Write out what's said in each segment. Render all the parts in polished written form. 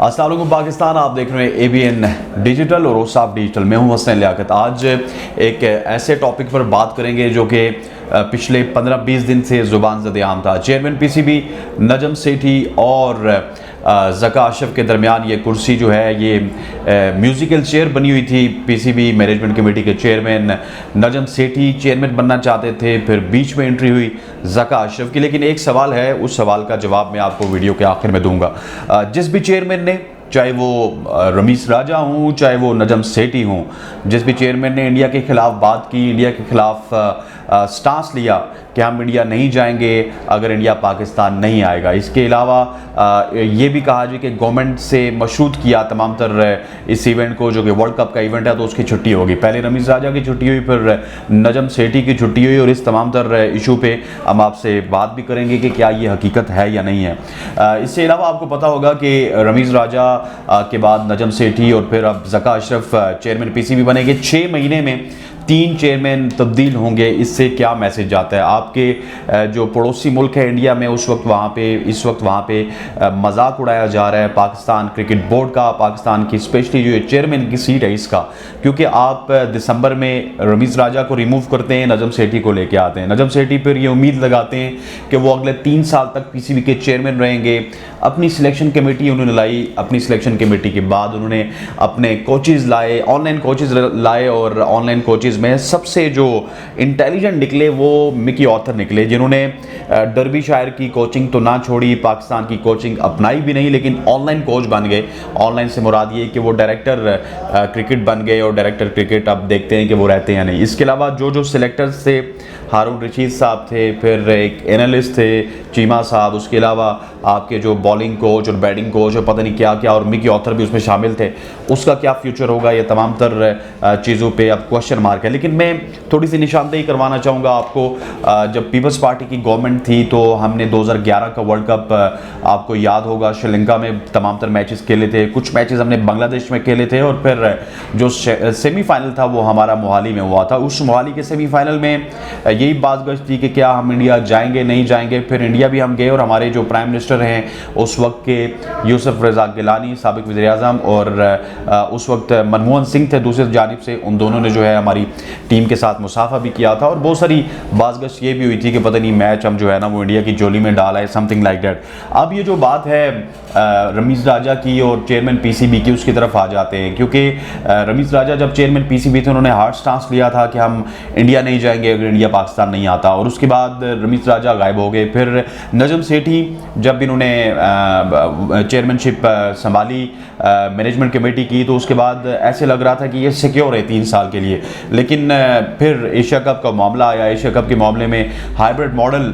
अस्सलाम वालेकुम पाकिस्तान, आप देख रहे हैं ABN डिजिटल और OSAF डिजिटल। मैं हूं हसन लियाकत। आज एक ऐसे टॉपिक पर बात करेंगे जो कि पिछले 15-20 दिन से ज़ुबान ज़द-ए-आम था। चेयरमैन PCB नजम सेठी और ज़का अशरफ के दरमियान ये कुर्सी जो है ये म्यूज़िकल चेयर बनी हुई थी। PCB मैनेजमेंट कमेटी के चेयरमैन नजम सेठी चेयरमैन बनना चाहते थे, फिर बीच में एंट्री हुई ज़का अशरफ की। लेकिन एक सवाल है, उस सवाल का जवाब मैं आपको वीडियो के आखिर में दूंगा। जिस भी चेयरमैन ने, चाहे वो रमीज़ राजा हूँ, चाहे वो नजम सेठी हूँ, जिस भी चेयरमैन ने इंडिया के ख़िलाफ़ बात की, इंडिया के ख़िलाफ़ स्टांस लिया कि हम इंडिया नहीं जाएंगे अगर इंडिया पाकिस्तान नहीं आएगा। इसके अलावा ये भी कहा जी कि गवर्नमेंट से मशरूत किया तमाम तर इस इवेंट को, जो कि वर्ल्ड कप का इवेंट है, तो उसकी छुट्टी होगी। पहले रमीज़ राजा की छुट्टी हुई, फिर नजम सेठी की छुट्टी हुई, और इस तमाम तर इशू पे हम आपसे बात भी करेंगे कि क्या ये हकीकत है या नहीं है। इससे अलावा आपको पता होगा कि रमीज़ राजा के बाद नजम सेठी और फिर अब ज़का अशरफ चेयरमैन PCB बनेंगे। 6 महीने में 3 चेयरमैन तब्दील होंगे। इससे क्या मैसेज जाता है? आपके जो पड़ोसी मुल्क है इंडिया में, इस वक्त वहाँ पे मजाक उड़ाया जा रहा है पाकिस्तान क्रिकेट बोर्ड का, पाकिस्तान की स्पेशली जो चेयरमैन की सीट है इसका, क्योंकि आप दिसंबर में रमीज़ राजा को रिमूव करते हैं, नजम सेठी को लेके आते हैं। नजम सेठी फिर ये उम्मीद लगाते हैं कि वो अगले 3 साल तक PCB के चेयरमैन रहेंगे। अपनी सिलेक्शन कमेटी उन्होंने लाई, अपनी सिलेक्शन कमेटी के बाद उन्होंने अपने कोचेज़ लाए, ऑनलाइन कोचेज़ लाए, और ऑनलाइन कोचेज़ में सबसे जो इंटेलिजेंट निकले वो मिकी ऑथर निकले, जिन्होंने डर्बीशायर की कोचिंग तो ना छोड़ी, पाकिस्तान की कोचिंग अपनाई भी नहीं, लेकिन ऑनलाइन कोच बन गए। ऑनलाइन से मुराद ये कि वो डायरेक्टर क्रिकेट बन गए, और डायरेक्टर क्रिकेट अब देखते हैं कि वो रहते हैं नहीं। इसके अलावा जो सिलेक्टर्स थे, हारून रशीद साहब थे, फिर एक एनालिस्ट थे चीमा साहब, उसके अलावा आपके जो बॉलिंग कोच और बैटिंग कोच और पता नहीं क्या क्या, और मिकी ऑथर भी उसमें शामिल थे। उसका क्या फ्यूचर होगा, ये तमाम तर चीज़ों पे अब क्वेश्चन मार्क है। लेकिन मैं थोड़ी सी निशानदेही करवाना चाहूँगा आपको। जब पीपल्स पार्टी की गवर्नमेंट थी तो हमने 2011 का वर्ल्ड कप, आपको याद होगा, श्रीलंका में तमाम तर मैचेस खेले थे, कुछ मैचेस हमने बांग्लादेश में खेले थे, और फिर जो सेमीफाइनल था वो हमारा मोहाली में हुआ था। उस मोहाली के सेमीफाइनल में यही बात गश थी कि क्या हम इंडिया जाएंगे नहीं जाएंगे। फिर इंडिया भी हम गए, और हमारे जो प्राइम मिनिस्टर हैं उस वक्त के यूसुफ रज़ा गिलानी, साबिक वज़ीर-ए-आज़म, और उस वक्त मनमोहन सिंह थे दूसरी जानिब से, उन दोनों ने जो है हमारी टीम के साथ मुसाफा भी किया था, और बहुत सारी बाज़गश ये भी हुई थी कि पता नहीं मैच हम जो है ना वो इंडिया की जोली में डाला है, समथिंग लाइक दैट। अब ये जो बात है रमीज़ राजा की और चेयरमैन PCB की, उसकी तरफ आ जाते हैं, क्योंकि रमीज़ राजा जब चेयरमैन PCB थे उन्होंने हार्ड स्टांस लिया था कि हम इंडिया नहीं जाएंगे अगर इंडिया पाकिस्तान नहीं आता, और उसके बाद रमीज़ राजा गायब हो गए। फिर नजम सेठी जब इन्होंने चेयरमैनशिप संभाली मैनेजमेंट कमेटी की, तो उसके बाद ऐसे लग रहा था कि ये सिक्योर है 3 साल के लिए। लेकिन फिर एशिया कप का मामला आया। एशिया कप के मामले में हाइब्रिड मॉडल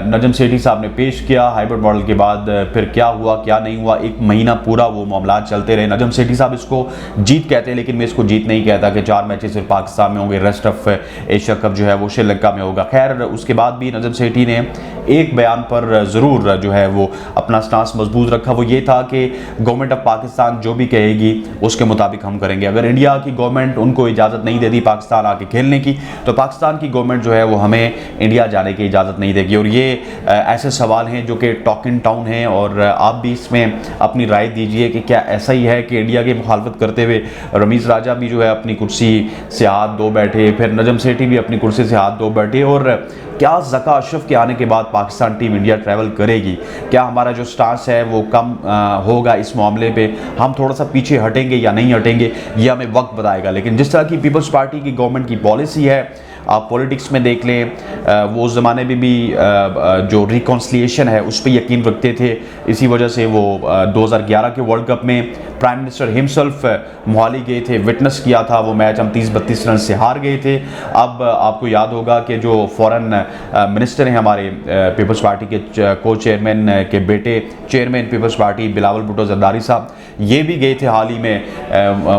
नजम सेठी साहब ने पेश किया। हाइब्रिड मॉडल के बाद फिर क्या हुआ क्या नहीं हुआ, 1 महीना पूरा वो मामला चलते रहे। नजम सेठी साहब इसको जीत कहते हैं, लेकिन मैं इसको जीत नहीं कहता कि 4 मैचेस सिर्फ पाकिस्तान में होंगे, रेस्ट ऑफ एशिया कप जो है वो श्रीलंका में होगा। खैर, उसके बाद भी नजम सेठी ने एक बयान पर ज़रूर जो है वो अपना स्टांस मजबूत रखा। वो ये था कि गवर्नमेंट ऑफ पाकिस्तान जो भी कहेगी उसके मुताबिक हम करेंगे। अगर इंडिया की गवर्नमेंट उनको इजाज़त नहीं देती पाकिस्तान आके खेलने की, तो पाकिस्तान की गवर्नमेंट जो है वो हमें इंडिया जाने की इजाज़त नहीं देगी। और ये ऐसे सवाल हैं जो कि टॉक इन टाउन हैं, और आप भी इसमें अपनी राय दीजिए कि क्या ऐसा ही है कि इंडिया की मुखालफत करते हुए रमीज़ राजा भी जो है अपनी कुर्सी से हाथ धो बैठे, फिर नजम सेठी भी अपनी कुर्सी से हाथ धो बैठे, और क्या ज़का अशरफ के आने के बाद पाकिस्तान टीम इंडिया ट्रैवल करेगी? क्या हमारा जो स्टांस है वो कम होगा इस मामले पे? हम थोड़ा सा पीछे हटेंगे या नहीं हटेंगे, ये हमें वक्त बताएगा। लेकिन जिस तरह की पीपल्स पार्टी की गवर्नमेंट की पॉलिसी है, आप पॉलिटिक्स में देख लें, वो उस ज़माने में भी जो रिकॉन्सिलिएशन है उस पर यकीन रखते थे। इसी वजह से वो 2011 के वर्ल्ड कप में प्राइम मिनिस्टर हिमसेल्फ मोहाली गए थे, विटनेस किया था वो मैच, हम 30-32 रन से हार गए थे। अब आपको याद होगा कि जो फॉरेन मिनिस्टर हैं हमारे पीपल्स पार्टी के को चेयरमैन के बेटे, chairman peoples party Bilawal Bhutto Zardari साहब, ये भी गए थे हाल ही में।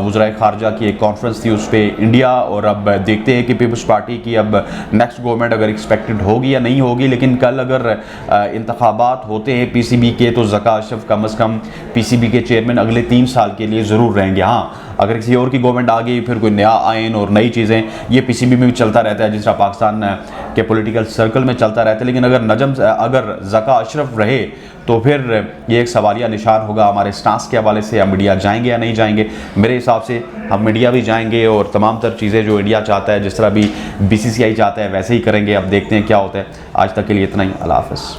वज़राए ख़ारजा की एक कॉन्फ्रेंस थी, उस पर इंडिया, और अब देखते हैं कि पीपल्स पार्टी की अब नेक्स्ट गवर्नमेंट अगर एक्सपेक्टेड होगी या नहीं होगी। लेकिन कल अगर इंतखाबात होते हैं PCB के, तो ज़का अशरफ कम अज़ कम PCB के चेयरमैन अगले 3 साल के लिए ज़रूर रहेंगे। हाँ, अगर किसी और की गवर्नमेंट आ गई, फिर कोई नया आइन और नई चीज़ें, ये पीसीबी में भी चलता रहता है, जिस तरह पाकिस्तान के पॉलिटिकल सर्कल में चलता रहता है। लेकिन अगर ज़का अशरफ रहे तो फिर ये एक सवालिया निशान होगा हमारे स्टांस के हवाले से, हम मीडिया जाएंगे या नहीं जाएंगे। मेरे हिसाब से हम मीडिया भी जाएंगे और तमाम तर चीज़ें जो इंडिया चाहता है, जिस तरह भी बीसीसीआई चाहता है, वैसे ही करेंगे। अब देखते हैं क्या होता है। आज तक के लिए इतना ही। अल्लाह हाफ़िज़।